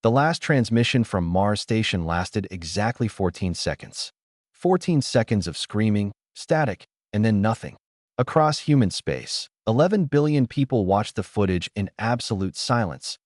The last transmission from Mars Station lasted exactly 14 seconds. 14 seconds of screaming, static, and then nothing. Across human space, 11 billion people watched the footage in absolute silence.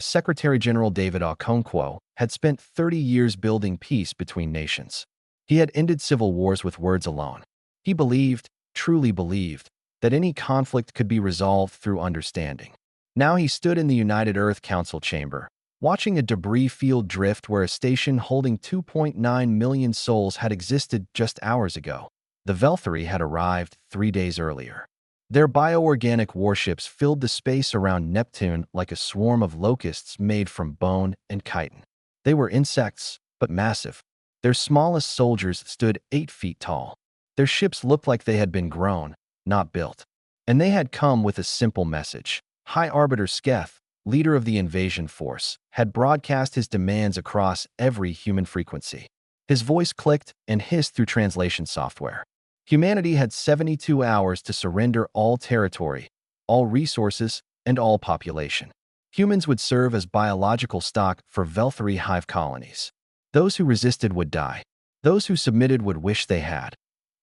Secretary General David Okonkwo had spent 30 years building peace between nations. He had ended civil wars with words alone. He believed, truly believed, that any conflict could be resolved through understanding. Now he stood in the United Earth Council chamber, watching a debris field drift where a station holding 2.9 million souls had existed just hours ago. The Velthari had arrived 3 days earlier. Their bioorganic warships filled the space around Neptune like a swarm of locusts made from bone and chitin. They were insects, but massive. Their smallest soldiers stood 8 feet tall. Their ships looked like they had been grown, not built. And they had come with a simple message. High Arbiter Sketh, leader of the invasion force, had broadcast his demands across every human frequency. His voice clicked and hissed through translation software. Humanity had 72 hours to surrender all territory, all resources, and all population. Humans would serve as biological stock for Velthari hive colonies. Those who resisted would die. Those who submitted would wish they had.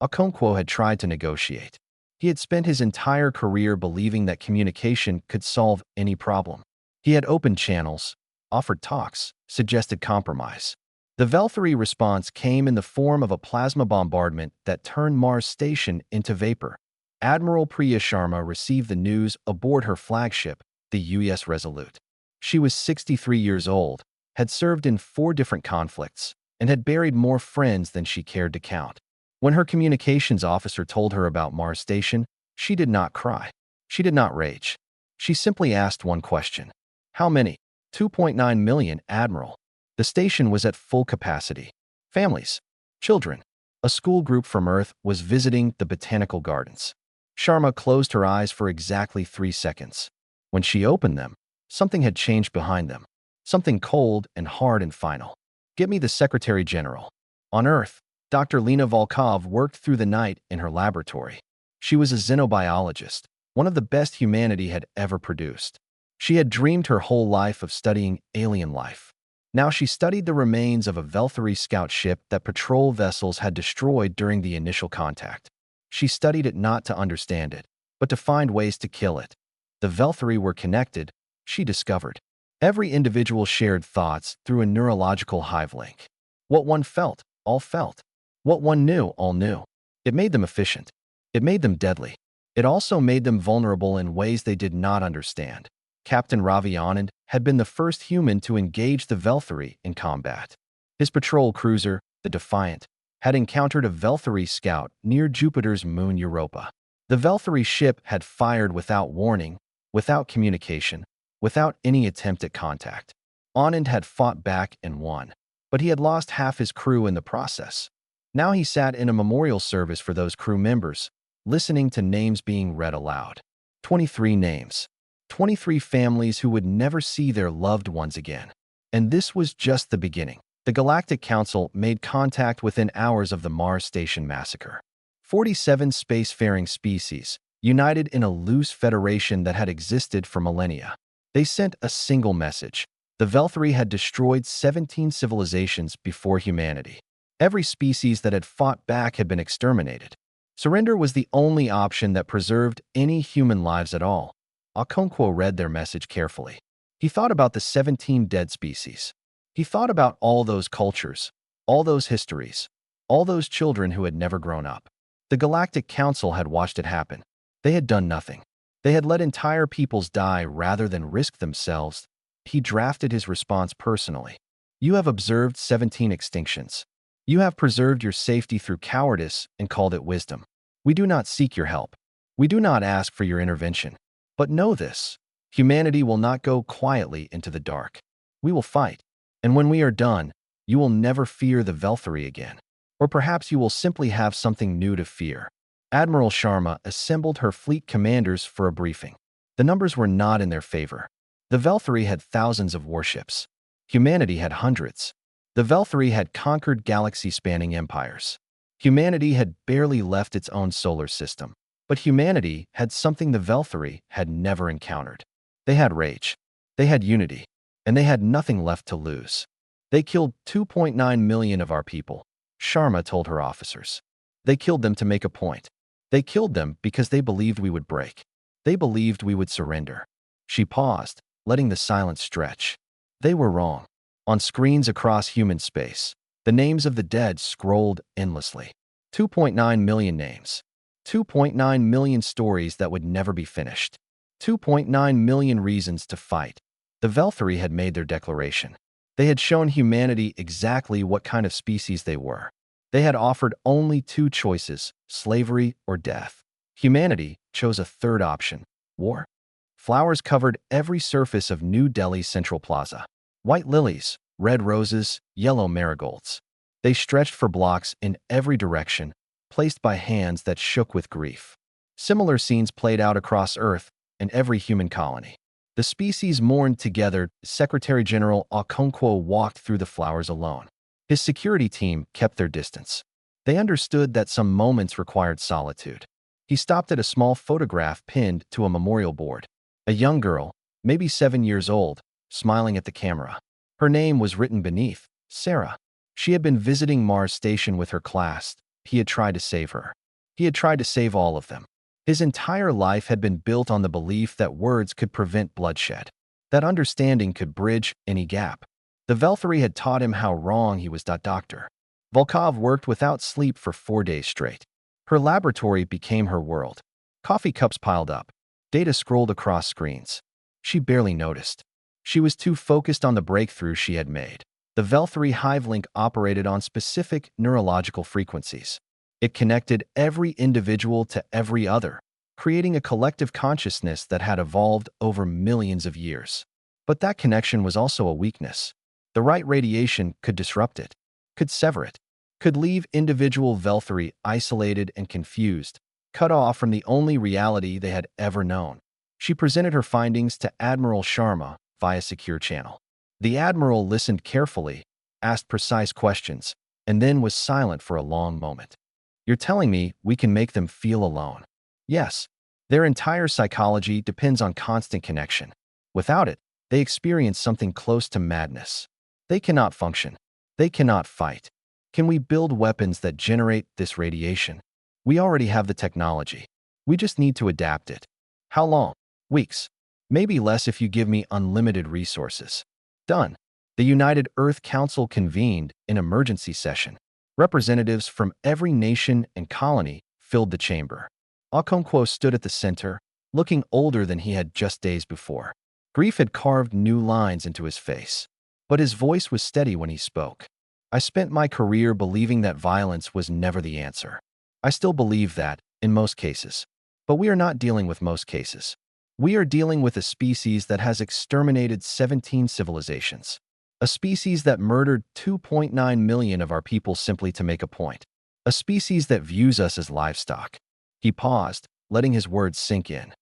Okonkwo had tried to negotiate. He had spent his entire career believing that communication could solve any problem. He had opened channels, offered talks, suggested compromise. The Velthari response came in the form of a plasma bombardment that turned Mars Station into vapor. Admiral Priya Sharma received the news aboard her flagship, the U.S. Resolute. She was 63 years old, had served in 4 different conflicts, and had buried more friends than she cared to count. When her communications officer told her about Mars Station, she did not cry. She did not rage. She simply asked one question. How many? 2.9 million, Admiral. The station was at full capacity. Families, children, a school group from Earth was visiting the botanical gardens. Sharma closed her eyes for exactly 3 seconds. When she opened them, something had changed behind them. Something cold and hard and final. Get me the Secretary General. On Earth, Dr. Lena Volkov worked through the night in her laboratory. She was a xenobiologist, one of the best humanity had ever produced. She had dreamed her whole life of studying alien life. Now she studied the remains of a Velthari scout ship that patrol vessels had destroyed during the initial contact. She studied it not to understand it, but to find ways to kill it. The Velthari were connected, she discovered. Every individual shared thoughts through a neurological hive link. What one felt, all felt. What one knew, all knew. It made them efficient. It made them deadly. It also made them vulnerable in ways they did not understand. Captain Ravi Anand had been the first human to engage the Velthari in combat. His patrol cruiser, the Defiant, had encountered a Velthari scout near Jupiter's moon Europa. The Velthari ship had fired without warning, without communication, without any attempt at contact. Anand had fought back and won, but he had lost half his crew in the process. Now he sat in a memorial service for those crew members, listening to names being read aloud. 23 names. 23 families who would never see their loved ones again. And this was just the beginning. The Galactic Council made contact within hours of the Mars Station massacre. 47 spacefaring species, united in a loose federation that had existed for millennia. They sent a single message. The Velthari had destroyed 17 civilizations before humanity. Every species that had fought back had been exterminated. Surrender was the only option that preserved any human lives at all. Okonkwo read their message carefully. He thought about the 17 dead species. He thought about all those cultures, all those histories, all those children who had never grown up. The Galactic Council had watched it happen. They had done nothing. They had let entire peoples die rather than risk themselves. He drafted his response personally. You have observed 17 extinctions. You have preserved your safety through cowardice and called it wisdom. We do not seek your help. We do not ask for your intervention. But know this, humanity will not go quietly into the dark. We will fight. And when we are done, you will never fear the Velthari again. Or perhaps you will simply have something new to fear. Admiral Sharma assembled her fleet commanders for a briefing. The numbers were not in their favor. The Velthari had thousands of warships. Humanity had hundreds. The Velthari had conquered galaxy-spanning empires. Humanity had barely left its own solar system. But humanity had something the Velthari had never encountered. They had rage. They had unity. and they had nothing left to lose. They killed 2.9 million of our people, Sharma told her officers. They killed them to make a point. They killed them because they believed we would break. They believed we would surrender. She paused, letting the silence stretch. They were wrong. On screens across human space, the names of the dead scrolled endlessly. 2.9 million names. 2.9 million stories that would never be finished. 2.9 million reasons to fight. The Velthari had made their declaration. They had shown humanity exactly what kind of species they were. They had offered only two choices, slavery or death. Humanity chose a third option, war. Flowers covered every surface of New Delhi's Central Plaza. White lilies, red roses, yellow marigolds. They stretched for blocks in every direction, placed by hands that shook with grief. Similar scenes played out across Earth and every human colony. The species mourned together. Secretary General Okonkwo walked through the flowers alone. His security team kept their distance. They understood that some moments required solitude. He stopped at a small photograph pinned to a memorial board. A young girl, maybe 7 years old, smiling at the camera. Her name was written beneath, Sarah. She had been visiting Mars Station with her class. He had tried to save her. He had tried to save all of them. His entire life had been built on the belief that words could prevent bloodshed, that understanding could bridge any gap. The Velthari had taught him how wrong he was. Dr. Volkov worked without sleep for 4 days straight. Her laboratory became her world. Coffee cups piled up. Data scrolled across screens. She barely noticed. She was too focused on the breakthrough she had made. The Velthari hive link operated on specific neurological frequencies. It connected every individual to every other, creating a collective consciousness that had evolved over millions of years. But that connection was also a weakness. The right radiation could disrupt it, could sever it, could leave individual Velthari isolated and confused, cut off from the only reality they had ever known. She presented her findings to Admiral Sharma via secure channel. The Admiral listened carefully, asked precise questions, and then was silent for a long moment. You're telling me we can make them feel alone? Yes. Their entire psychology depends on constant connection. Without it, they experience something close to madness. They cannot function. They cannot fight. Can we build weapons that generate this radiation? We already have the technology. We just need to adapt it. How long? Weeks. Maybe less if you give me unlimited resources. Done. The United Earth Council convened an emergency session. Representatives from every nation and colony filled the chamber. Okonkwo stood at the center, looking older than he had just days before. Grief had carved new lines into his face. But his voice was steady when he spoke. I spent my career believing that violence was never the answer. I still believe that, in most cases. But we are not dealing with most cases. We are dealing with a species that has exterminated 17 civilizations. A species that murdered 2.9 million of our people simply to make a point. A species that views us as livestock. He paused, letting his words sink in.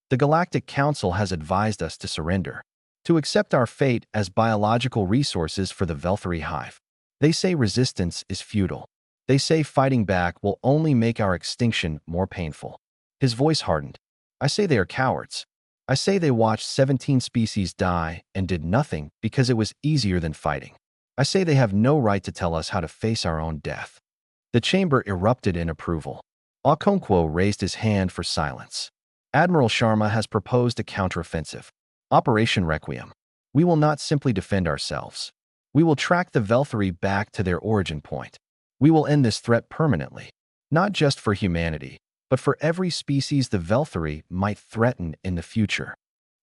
The Galactic Council has advised us to surrender, to accept our fate as biological resources for the Velthari hive. They say resistance is futile. They say fighting back will only make our extinction more painful. His voice hardened. I say they are cowards. I say they watched 17 species die and did nothing because it was easier than fighting. I say they have no right to tell us how to face our own death. The chamber erupted in approval. Okonkwo raised his hand for silence. Admiral Sharma has proposed a counteroffensive. Operation Requiem. We will not simply defend ourselves. We will track the Velthari back to their origin point. We will end this threat permanently, not just for humanity, but for every species the Velthari might threaten in the future.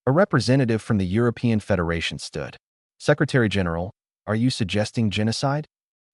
A representative from the European Federation stood. Secretary General, are you suggesting genocide?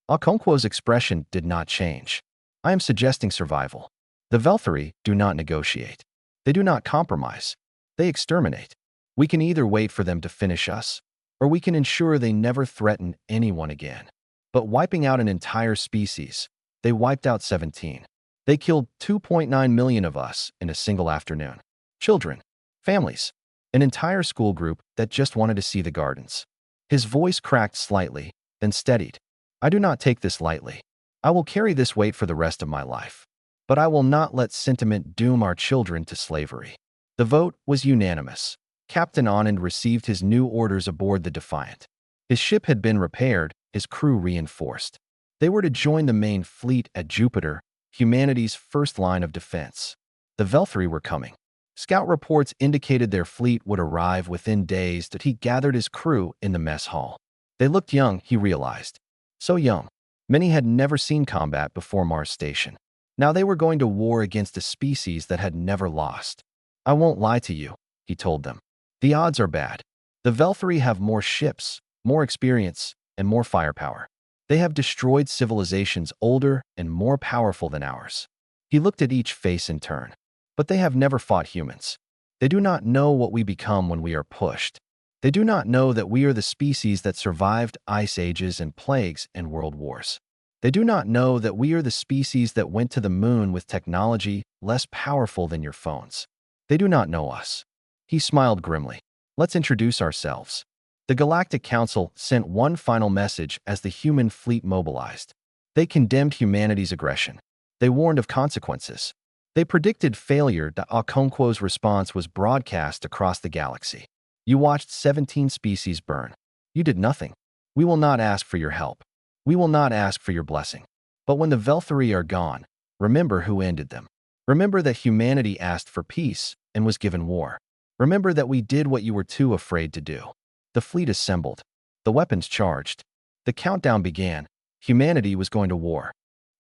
Okonkwo's expression did not change. I am suggesting survival. The Velthari do not negotiate. They do not compromise. They exterminate. We can either wait for them to finish us, or we can ensure they never threaten anyone again. But wiping out an entire species, they wiped out 17. They killed 2.9 million of us in a single afternoon. Children, families, an entire school group that just wanted to see the gardens. His voice cracked slightly, then steadied. I do not take this lightly. I will carry this weight for the rest of my life. But I will not let sentiment doom our children to slavery. The vote was unanimous. Captain Anand received his new orders aboard the Defiant. His ship had been repaired, his crew reinforced. They were to join the main fleet at Jupiter, humanity's first line of defense. The Velthri were coming. Scout reports indicated their fleet would arrive within days. That he gathered his crew in the mess hall. They looked young, he realized. So young. Many had never seen combat before Mars Station. Now they were going to war against a species that had never lost. I won't lie to you, he told them. The odds are bad. The Velthri have more ships, more experience, and more firepower. They have destroyed civilizations older and more powerful than ours. He looked at each face in turn. But they have never fought humans. They do not know what we become when we are pushed. They do not know that we are the species that survived ice ages and plagues and world wars. They do not know that we are the species that went to the moon with technology less powerful than your phones. They do not know us. He smiled grimly. Let's introduce ourselves. The Galactic Council sent one final message as the human fleet mobilized. They condemned humanity's aggression. They warned of consequences. They predicted failure. Okonkwo's response was broadcast across the galaxy. You watched 17 species burn. You did nothing. We will not ask for your help. We will not ask for your blessing. But when the Velthri are gone, remember who ended them. Remember that humanity asked for peace and was given war. Remember that we did what you were too afraid to do. The fleet assembled. The weapons charged. The countdown began. Humanity was going to war.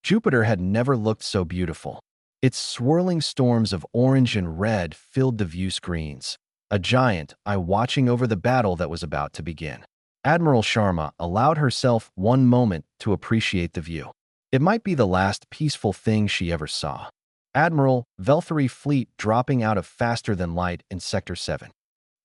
Jupiter had never looked so beautiful. Its swirling storms of orange and red filled the view screens, a giant eye watching over the battle that was about to begin. Admiral Sharma allowed herself one moment to appreciate the view. It might be the last peaceful thing she ever saw. Admiral, Velthri fleet dropping out of faster than light in Sector 7.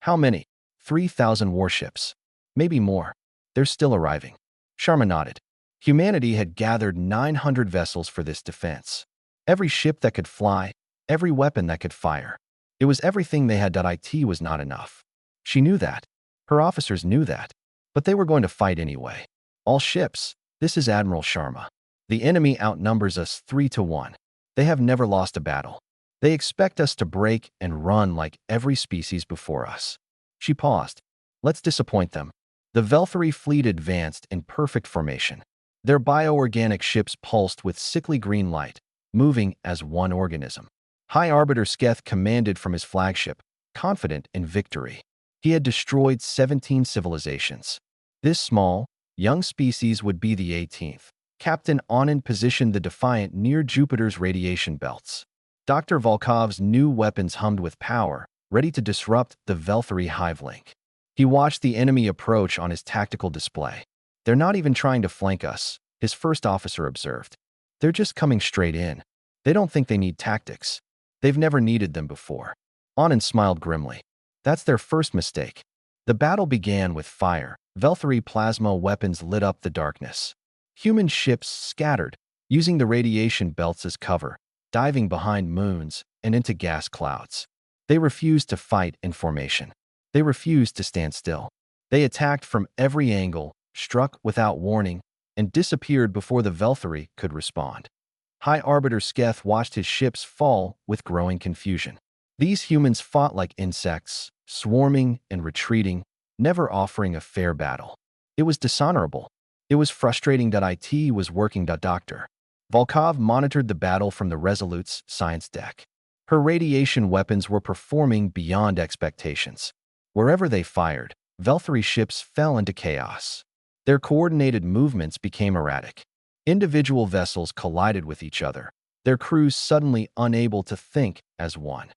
How many? 3,000 warships. Maybe more. They're still arriving. Sharma nodded. Humanity had gathered 900 vessels for this defense. Every ship that could fly, every weapon that could fire. It was everything they had. It was not enough. She knew that. Her officers knew that. But they were going to fight anyway. All ships. This is Admiral Sharma. The enemy outnumbers us 3-1. They have never lost a battle. They expect us to break and run like every species before us. She paused. Let's disappoint them. The Velthri fleet advanced in perfect formation. Their bioorganic ships pulsed with sickly green light, moving as one organism. High Arbiter Sketh commanded from his flagship, confident in victory. He had destroyed 17 civilizations. This small, young species would be the 18th. Captain Anand positioned the Defiant near Jupiter's radiation belts. Dr. Volkov's new weapons hummed with power, ready to disrupt the Velthri hive link. He watched the enemy approach on his tactical display. They're not even trying to flank us, his first officer observed. They're just coming straight in. They don't think they need tactics. They've never needed them before. Anand smiled grimly. That's their first mistake. The battle began with fire. Velthri plasma weapons lit up the darkness. Human ships scattered, using the radiation belts as cover, diving behind moons and into gas clouds. They refused to fight in formation. They refused to stand still. They attacked from every angle, struck without warning, and disappeared before the Velthri could respond. High Arbiter Sketh watched his ships fall with growing confusion. These humans fought like insects, swarming and retreating, never offering a fair battle. It was dishonorable. It was frustrating that IT was working. Dr. Volkov monitored the battle from the Resolute's science deck. Her radiation weapons were performing beyond expectations. Wherever they fired, Velthri ships fell into chaos. Their coordinated movements became erratic. Individual vessels collided with each other, their crews suddenly unable to think as one.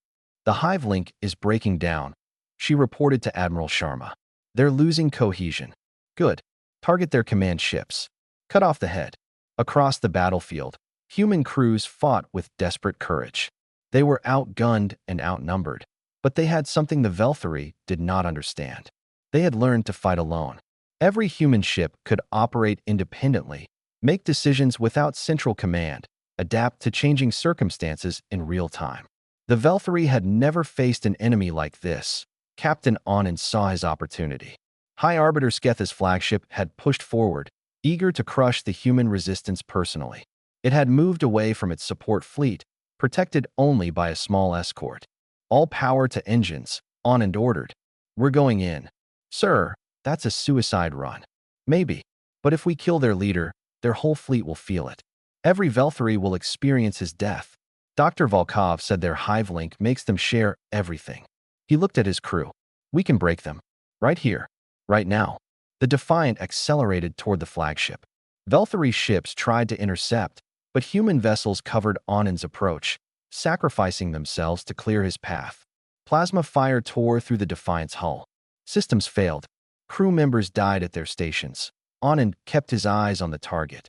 The hive link is breaking down, she reported to Admiral Sharma. They're losing cohesion. Good. Target their command ships. Cut off the head. Across the battlefield, human crews fought with desperate courage. They were outgunned and outnumbered, but they had something the Velthri did not understand. They had learned to fight alone. Every human ship could operate independently, make decisions without central command, adapt to changing circumstances in real time. The Velthri had never faced an enemy like this. Captain Anand saw his opportunity. High Arbiter Sketh's flagship had pushed forward, eager to crush the human resistance personally. It had moved away from its support fleet, protected only by a small escort. All power to engines, Anand ordered. We're going in. Sir, that's a suicide run. Maybe. But if we kill their leader, their whole fleet will feel it. Every Velthari will experience his death. Dr. Volkov said their hive link makes them share everything. He looked at his crew. We can break them. Right here. Right now. The Defiant accelerated toward the flagship. Velthari ships tried to intercept, but human vessels covered Anand's approach, sacrificing themselves to clear his path. Plasma fire tore through the Defiant's hull. Systems failed. Crew members died at their stations. Anand kept his eyes on the target.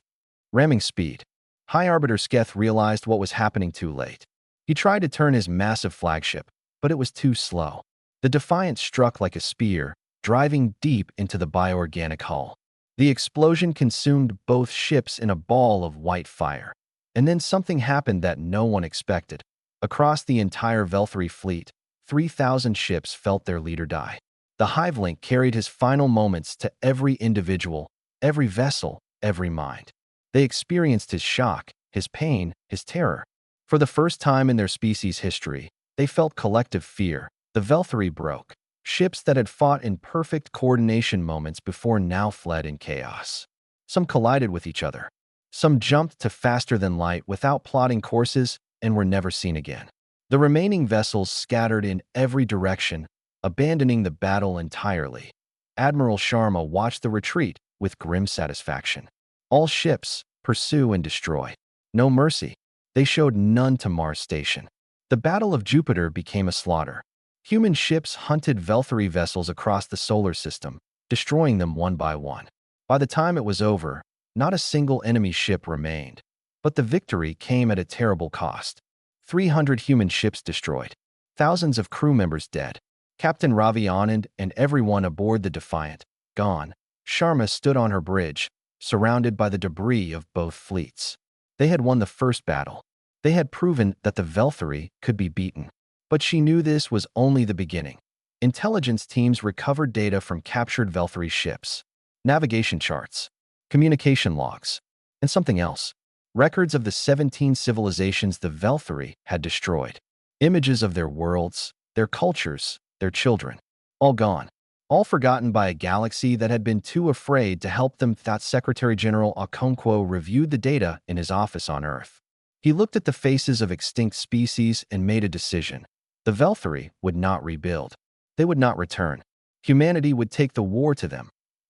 Ramming speed. High Arbiter Sketh realized what was happening too late. He tried to turn his massive flagship, but it was too slow. The Defiant struck like a spear, driving deep into the bioorganic hull. The explosion consumed both ships in a ball of white fire. And then something happened that no one expected. Across the entire Velthari fleet, 3,000 ships felt their leader die. The Hivelink carried his final moments to every individual, every vessel, every mind. They experienced his shock, his pain, his terror. For the first time in their species' history, they felt collective fear. The Velthari broke. Ships that had fought in perfect coordination moments before now fled in chaos. Some collided with each other. Some jumped to faster than light without plotting courses and were never seen again. The remaining vessels scattered in every direction, abandoning the battle entirely. Admiral Sharma watched the retreat with grim satisfaction. All ships, pursue and destroy. No mercy. They showed none to Mars Station. The Battle of Jupiter became a slaughter. Human ships hunted Velthari vessels across the solar system, destroying them one by one. By the time it was over, not a single enemy ship remained. But the victory came at a terrible cost. 300 human ships destroyed. Thousands of crew members dead. Captain Ravi Anand and everyone aboard the Defiant, gone. Sharma stood on her bridge, surrounded by the debris of both fleets. They had won the first battle. They had proven that the Velthari could be beaten. But she knew this was only the beginning. Intelligence teams recovered data from captured Velthari ships, navigation charts, communication logs, and something else. Records of the 17 civilizations the Velthari had destroyed. Images of their worlds, their cultures, their children. All gone. All forgotten by a galaxy that had been too afraid to help them. That Secretary General Okonkwo reviewed the data in his office on Earth. He looked at the faces of extinct species and made a decision. The Velthari would not rebuild. They would not return. Humanity would take the war to them.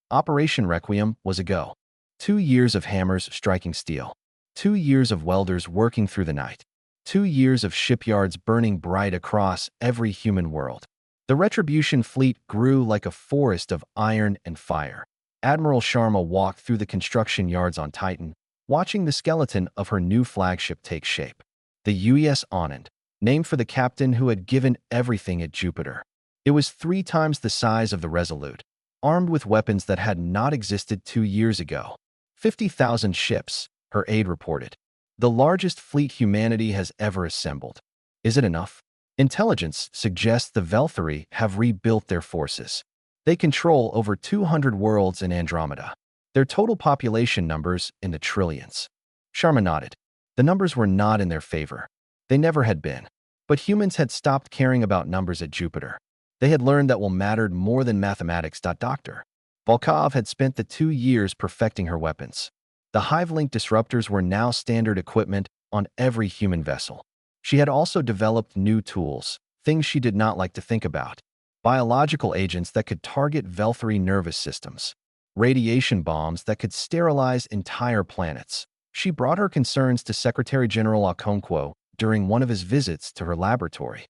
Operation Requiem was a go. 2 years of hammers striking steel. 2 years of welders working through the night. 2 years of shipyards burning bright across every human world. The Retribution fleet grew like a forest of iron and fire. Admiral Sharma walked through the construction yards on Titan, watching the skeleton of her new flagship take shape. The UES Anand, named for the captain who had given everything at Jupiter. It was 3 times the size of the Resolute, armed with weapons that had not existed 2 years ago. 50,000 ships, her aide reported. The largest fleet humanity has ever assembled. Is it enough? Intelligence suggests the Velthari have rebuilt their forces. They control over 200 worlds in Andromeda. Their total population numbers in the trillions. Sharma nodded. The numbers were not in their favor. They never had been. But humans had stopped caring about numbers at Jupiter. They had learned that what mattered more than mathematics. Dr. Volkov had spent the 2 years perfecting her weapons. The Hivelink disruptors were now standard equipment on every human vessel. She had also developed new tools, things she did not like to think about. Biological agents that could target Velthari nervous systems. Radiation bombs that could sterilize entire planets. She brought her concerns to Secretary General Okonkwo during one of his visits to her laboratory.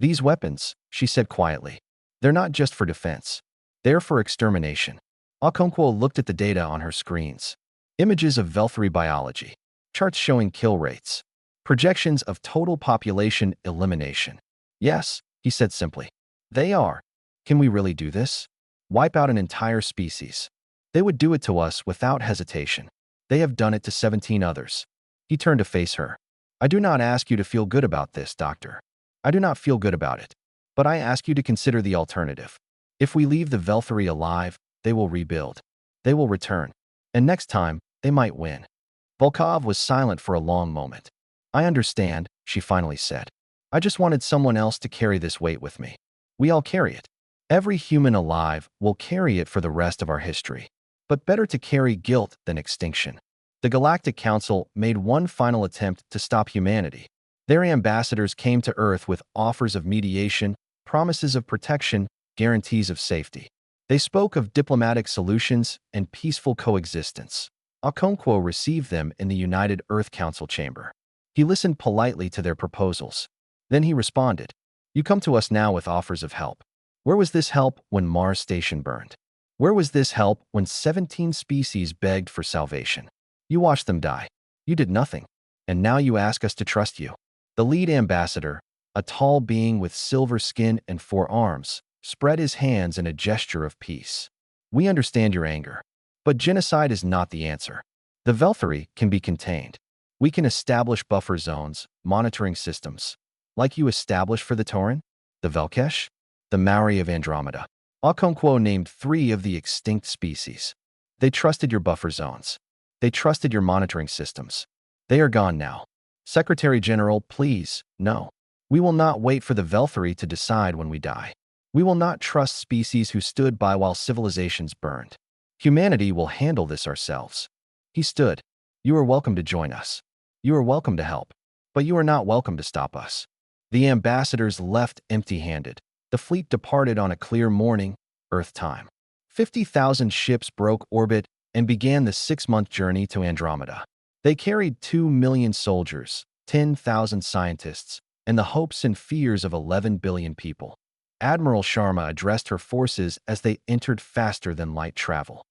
These weapons, she said quietly, they're not just for defense. They're for extermination. Okonkwo looked at the data on her screens. Images of Velthari biology. Charts showing kill rates. Projections of total population elimination. Yes, he said simply. They are. Can we really do this? Wipe out an entire species. They would do it to us without hesitation. They have done it to 17 others. He turned to face her. I do not ask you to feel good about this, Doctor. I do not feel good about it. But I ask you to consider the alternative. If we leave the Velthari alive, they will rebuild. They will return. And next time, they might win. Volkov was silent for a long moment. I understand, she finally said. I just wanted someone else to carry this weight with me. We all carry it. Every human alive will carry it for the rest of our history. But better to carry guilt than extinction. The Galactic Council made one final attempt to stop humanity. Their ambassadors came to Earth with offers of mediation, promises of protection, guarantees of safety. They spoke of diplomatic solutions and peaceful coexistence. Okonkwo received them in the United Earth Council chamber. He listened politely to their proposals. Then he responded, "You come to us now with offers of help. Where was this help when Mars Station burned? Where was this help when 17 species begged for salvation? You watched them die. You did nothing. And now you ask us to trust you." The lead ambassador, a tall being with silver skin and 4 arms, spread his hands in a gesture of peace. "We understand your anger. But genocide is not the answer. The Velthari can be contained. We can establish buffer zones, monitoring systems, like you established for the Tauren, the Velkesh, the Maori of Andromeda." Okonkwo named 3 of the extinct species. "They trusted your buffer zones. They trusted your monitoring systems. They are gone now. Secretary General, please, no. We will not wait for the Velthari to decide when we die. We will not trust species who stood by while civilizations burned. Humanity will handle this ourselves." He stood. "You are welcome to join us. You are welcome to help. But you are not welcome to stop us." The ambassadors left empty-handed. The fleet departed on a clear morning, Earth time. 50,000 ships broke orbit and began the 6-month journey to Andromeda. They carried 2 million soldiers, 10,000 scientists, and the hopes and fears of 11 billion people. Admiral Sharma addressed her forces as they entered faster than light travel.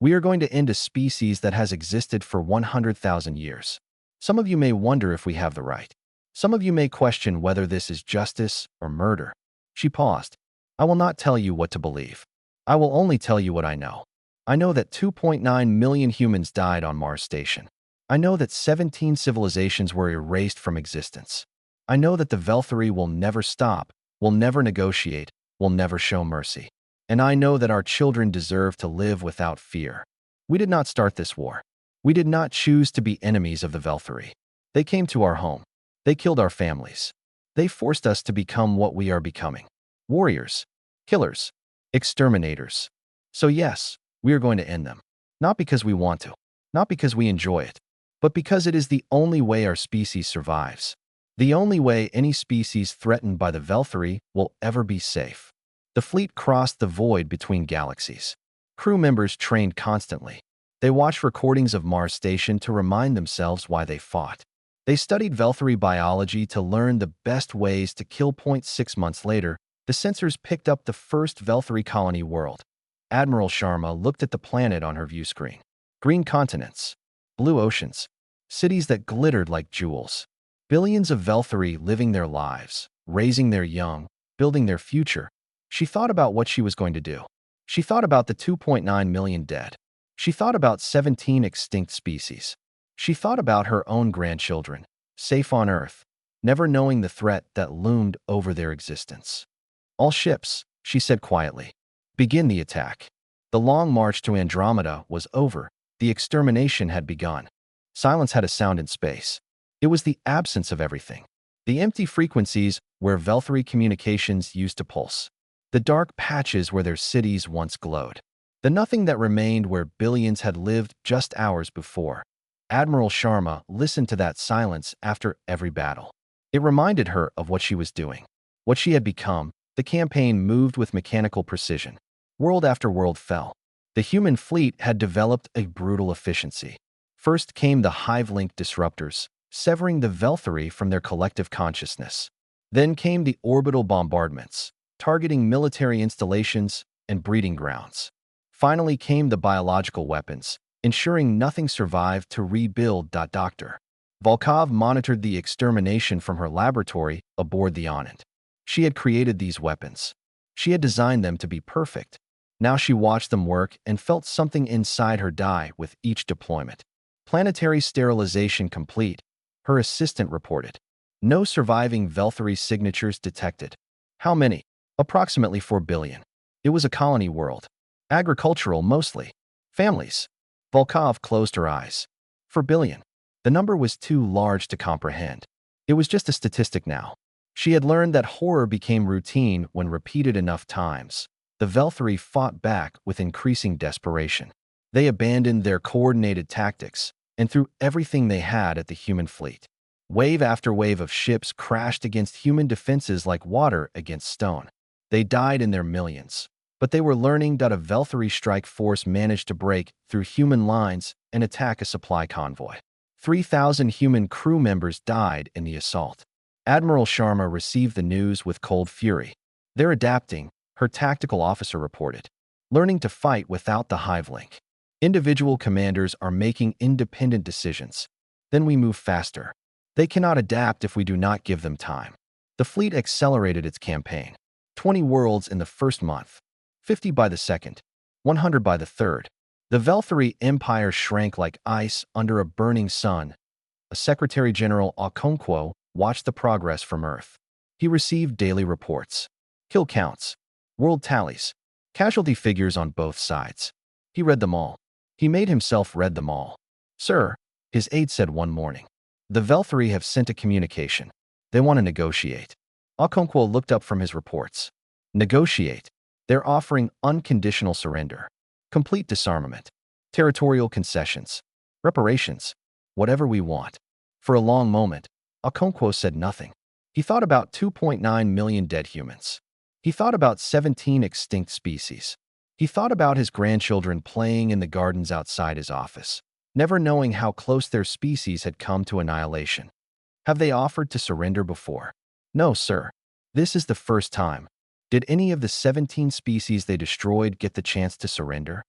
"We are going to end a species that has existed for 100,000 years. Some of you may wonder if we have the right. Some of you may question whether this is justice or murder." She paused. "I will not tell you what to believe. I will only tell you what I know. I know that 2.9 million humans died on Mars Station. I know that 17 civilizations were erased from existence. I know that the Velthari will never stop, will never negotiate, will never show mercy. And I know that our children deserve to live without fear. We did not start this war. We did not choose to be enemies of the Velthari. They came to our home. They killed our families. They forced us to become what we are becoming. Warriors, killers, exterminators. So yes, we are going to end them. Not because we want to, not because we enjoy it, but because it is the only way our species survives. The only way any species threatened by the Velthari will ever be safe." The fleet crossed the void between galaxies. Crew members trained constantly. They watched recordings of Mars Station to remind themselves why they fought. They studied Velthari biology to learn the best ways to kill. 6 months later, the sensors picked up the first Velthari colony world. Admiral Sharma looked at the planet on her view screen. Green continents, blue oceans, cities that glittered like jewels. Billions of Velthari living their lives, raising their young, building their future. She thought about what she was going to do. She thought about the 2.9 million dead. She thought about 17 extinct species. She thought about her own grandchildren, safe on Earth, never knowing the threat that loomed over their existence. "All ships," she said quietly, "begin the attack." The long march to Andromeda was over. The extermination had begun. Silence had a sound in space. It was the absence of everything. The empty frequencies where Velthari communications used to pulse. The dark patches where their cities once glowed. The nothing that remained where billions had lived just hours before. Admiral Sharma listened to that silence after every battle. It reminded her of what she was doing, what she had become. The campaign moved with mechanical precision. World after world fell. The human fleet had developed a brutal efficiency. First came the hive-link disruptors, severing the Velthari from their collective consciousness. Then came the orbital bombardments, targeting military installations and breeding grounds. Finally came the biological weapons, ensuring nothing survived to rebuild. Dr. Volkov monitored the extermination from her laboratory aboard the Anand. She had created these weapons. She had designed them to be perfect. Now she watched them work and felt something inside her die with each deployment. Planetary sterilization complete, her assistant reported. No surviving Velthari signatures detected. How many? Approximately 4 billion. It was a colony world. Agricultural mostly. Families. Volkov closed her eyes. 4 billion. The number was too large to comprehend. It was just a statistic now. She had learned that horror became routine when repeated enough times. the Velthari fought back with increasing desperation. They abandoned their coordinated tactics and threw everything they had at the human fleet. Wave after wave of ships crashed against human defenses like water against stone. They died in their millions, but they were learning that a Velthari strike force managed to break through human lines and attack a supply convoy. 3,000 human crew members died in the assault. Admiral Sharma received the news with cold fury. "They're adapting," her tactical officer reported, "learning to fight without the hive link. Individual commanders are making independent decisions. Then we move faster. They cannot adapt if we do not give them time." The fleet accelerated its campaign. 20 worlds in the first month, 50 by the second, 100 by the third. The Velthari Empire shrank like ice under a burning sun. A Secretary General Okonkwo watched the progress from Earth. He received daily reports, kill counts, world tallies, casualty figures on both sides. He read them all. He made himself read them all. "Sir," his aide said one morning, "the Velthari have sent a communication. They want to negotiate." Okonkwo looked up from his reports. Negotiate. They're offering unconditional surrender, complete disarmament, territorial concessions, reparations, whatever we want. For a long moment, Okonkwo said nothing. He thought about 2.9 million dead humans. He thought about 17 extinct species. He thought about his grandchildren playing in the gardens outside his office, never knowing how close their species had come to annihilation. Have they offered to surrender before? No, sir. This is the first time. Did any of the 17 species they destroyed get the chance to surrender?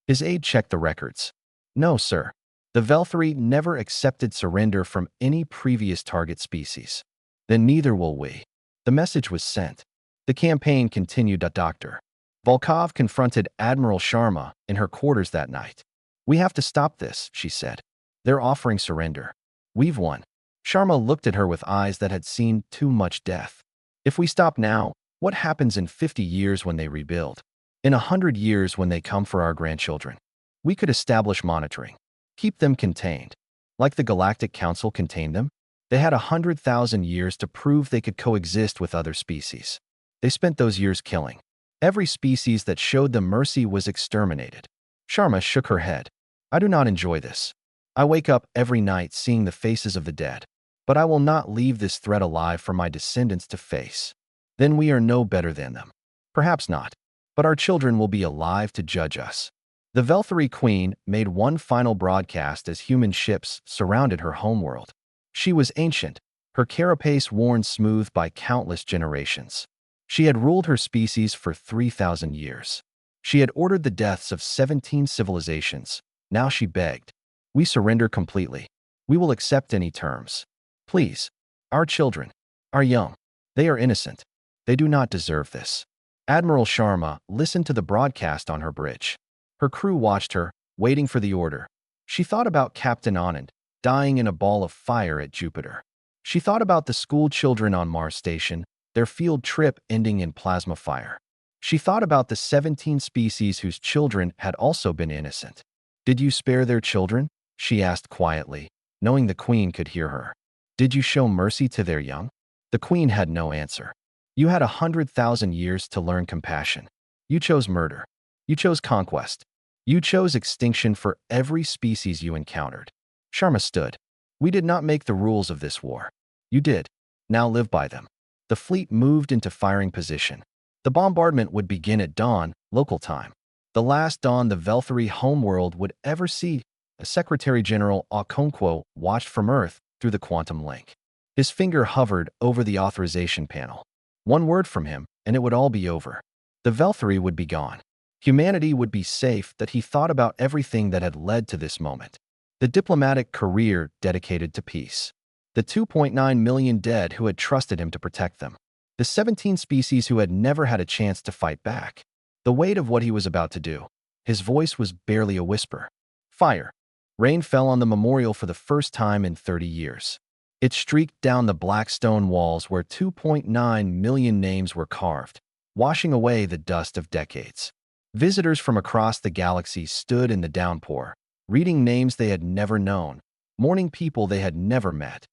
His aide checked the records. No, sir. The Velthari never accepted surrender from any previous target species. Then neither will we. The message was sent. The campaign continued. Dr. Volkov confronted Admiral Sharma in her quarters that night. "We have to stop this," she said. "They're offering surrender. We've won." Sharma looked at her with eyes that had seen too much death. "If we stop now, what happens in 50 years when they rebuild? In 100 years when they come for our grandchildren? We could establish monitoring. Keep them contained. Like the Galactic Council contained them? They had 100,000 years to prove they could coexist with other species. They spent those years killing. Every species that showed them mercy was exterminated." Sharma shook her head. "I do not enjoy this. I wake up every night seeing the faces of the dead. But I will not leave this threat alive for my descendants to face. Then we are no better than them. Perhaps not. But our children will be alive to judge us." The Velthari Queen made one final broadcast as human ships surrounded her homeworld. She was ancient, her carapace worn smooth by countless generations. She had ruled her species for 3,000 years. She had ordered the deaths of 17 civilizations. Now she begged, "We surrender completely. We will accept any terms. Please. Our children. Our young. They are innocent. They do not deserve this." Admiral Sharma listened to the broadcast on her bridge. Her crew watched her, waiting for the order. She thought about Captain Anand, dying in a ball of fire at Jupiter. She thought about the school children on Mars Station, their field trip ending in plasma fire. She thought about the 17 species whose children had also been innocent. "Did you spare their children?" she asked quietly, knowing the Queen could hear her. "Did you show mercy to their young?" The Queen had no answer. "You had 100,000 years to learn compassion. You chose murder. You chose conquest. You chose extinction for every species you encountered." Sharma stood. "We did not make the rules of this war. You did. Now live by them." The fleet moved into firing position. The bombardment would begin at dawn, local time. The last dawn the Velthari homeworld would ever see. A Secretary General Okonkwo watched from Earth through the quantum link. His finger hovered over the authorization panel. One word from him, and it would all be over. The Velthari would be gone. Humanity would be safe. That he thought about everything that had led to this moment. The diplomatic career dedicated to peace. The 2.9 million dead who had trusted him to protect them. The 17 species who had never had a chance to fight back. The weight of what he was about to do. His voice was barely a whisper. Fire. Rain fell on the memorial for the first time in 30 years. It streaked down the black stone walls where 2.9 million names were carved, washing away the dust of decades. Visitors from across the galaxy stood in the downpour, reading names they had never known, mourning people they had never met.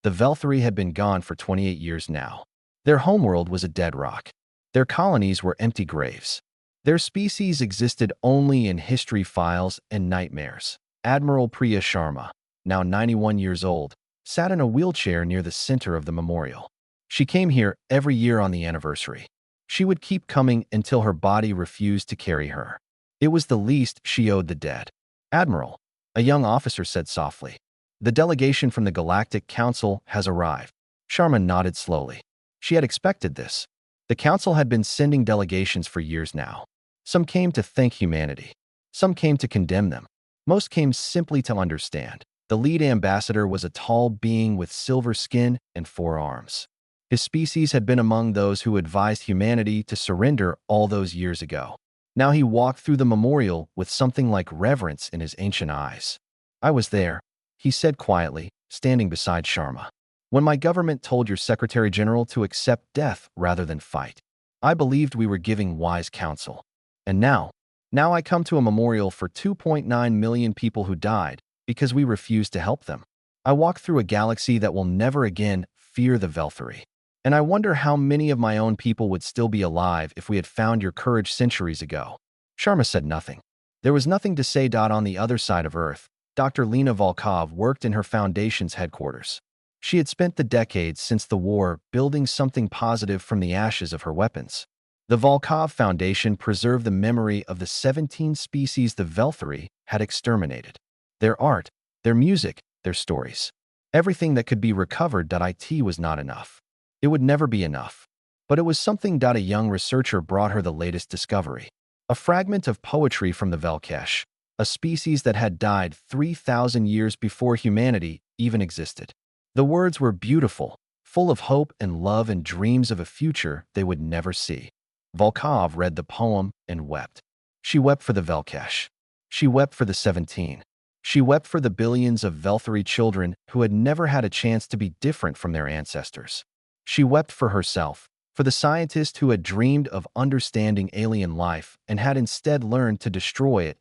The Velthari had been gone for 28 years now. Their homeworld was a dead rock. Their colonies were empty graves. Their species existed only in history files and nightmares. Admiral Priya Sharma, now 91 years old, sat in a wheelchair near the center of the memorial. She came here every year on the anniversary. She would keep coming until her body refused to carry her. It was the least she owed the dead. Admiral, a young officer said softly. The delegation from the Galactic Council has arrived. Sharma nodded slowly. She had expected this. The Council had been sending delegations for years now. Some came to thank humanity. Some came to condemn them. Most came simply to understand. The lead ambassador was a tall being with silver skin and 4 arms. His species had been among those who advised humanity to surrender all those years ago. Now he walked through the memorial with something like reverence in his ancient eyes. I was there, he said quietly, standing beside Sharma. When my government told your Secretary General to accept death rather than fight, I believed we were giving wise counsel. And now I come to a memorial for 2.9 million people who died because we refused to help them. I walk through a galaxy that will never again fear the Velthari. And I wonder how many of my own people would still be alive if we had found your courage centuries ago. Sharma said nothing. There was nothing to say. On the other side of Earth, Dr. Lena Volkov worked in her foundation's headquarters. She had spent the decades since the war building something positive from the ashes of her weapons. The Volkov Foundation preserved the memory of the 17 species the Velthari had exterminated. Their art, their music, their stories. Everything that could be recovered. It was not enough. It would never be enough. But it was something. A young researcher brought her the latest discovery. A fragment of poetry from the Velkesh, a species that had died 3,000 years before humanity even existed. The words were beautiful, full of hope and love and dreams of a future they would never see. Volkov read the poem and wept. She wept for the Velkesh. She wept for the 17. She wept for the billions of Velthari children who had never had a chance to be different from their ancestors. She wept for herself, for the scientist who had dreamed of understanding alien life and had instead learned to destroy it.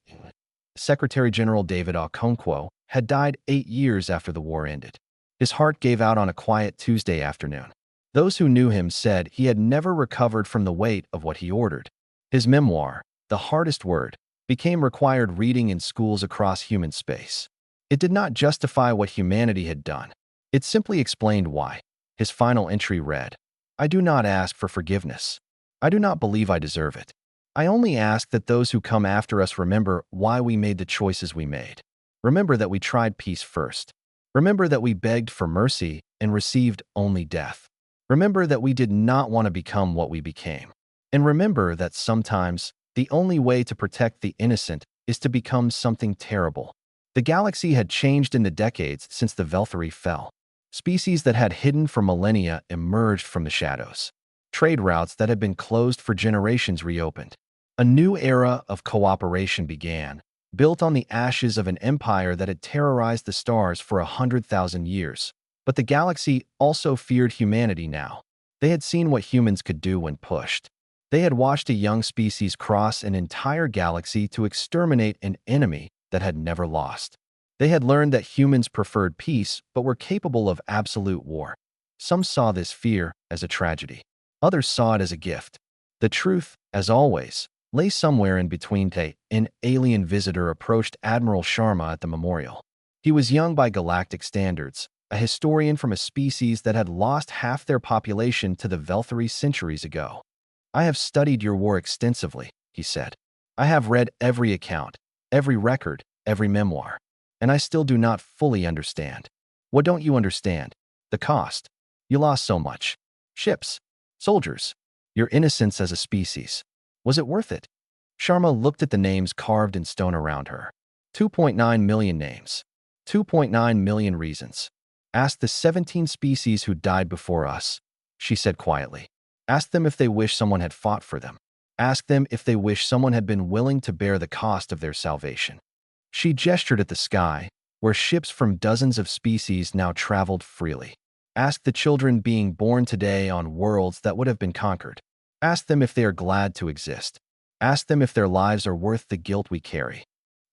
Secretary General David Okonkwo had died 8 years after the war ended. His heart gave out on a quiet Tuesday afternoon. Those who knew him said he had never recovered from the weight of what he ordered. His memoir, The Hardest Word, became required reading in schools across human space. It did not justify what humanity had done. It simply explained why. His final entry read, I do not ask for forgiveness. I do not believe I deserve it. I only ask that those who come after us remember why we made the choices we made. Remember that we tried peace first. Remember that we begged for mercy and received only death. Remember that we did not want to become what we became. And remember that sometimes the only way to protect the innocent is to become something terrible. The galaxy had changed in the decades since the Velthari fell. Species that had hidden for millennia emerged from the shadows. Trade routes that had been closed for generations reopened. A new era of cooperation began, built on the ashes of an empire that had terrorized the stars for 100,000 years. But the galaxy also feared humanity now. They had seen what humans could do when pushed. They had watched a young species cross an entire galaxy to exterminate an enemy that had never lost. They had learned that humans preferred peace but were capable of absolute war. Some saw this fear as a tragedy. Others saw it as a gift. The truth, as always, lay somewhere in between. An alien visitor approached Admiral Sharma at the memorial. He was young by galactic standards, a historian from a species that had lost half their population to the Velthari centuries ago. I have studied your war extensively, he said. I have read every account, every record, every memoir. And I still do not fully understand. What don't you understand? The cost. You lost so much. Ships. Soldiers. Your innocence as a species. Was it worth it? Sharma looked at the names carved in stone around her. 2.9 million names. 2.9 million reasons. Ask the 17 species who died before us, she said quietly. Ask them if they wish someone had fought for them. Ask them if they wish someone had been willing to bear the cost of their salvation. She gestured at the sky, where ships from dozens of species now traveled freely. Ask the children being born today on worlds that would have been conquered. Ask them if they are glad to exist. Ask them if their lives are worth the guilt we carry.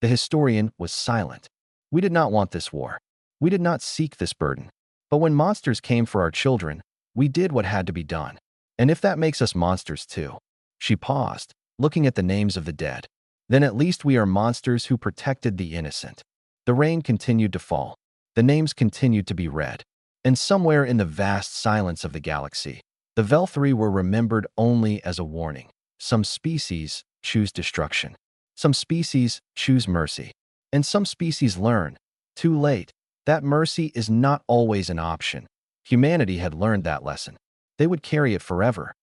The historian was silent. We did not want this war. We did not seek this burden. But when monsters came for our children, we did what had to be done. And if that makes us monsters too. She paused. looking at the names of the dead. Then at least we are monsters who protected the innocent. The rain continued to fall. The names continued to be read. And somewhere in the vast silence of the galaxy, the Vel-3 were remembered only as a warning. Some species choose destruction. Some species choose mercy. And some species learn, too late, that mercy is not always an option. Humanity had learned that lesson. They would carry it forever.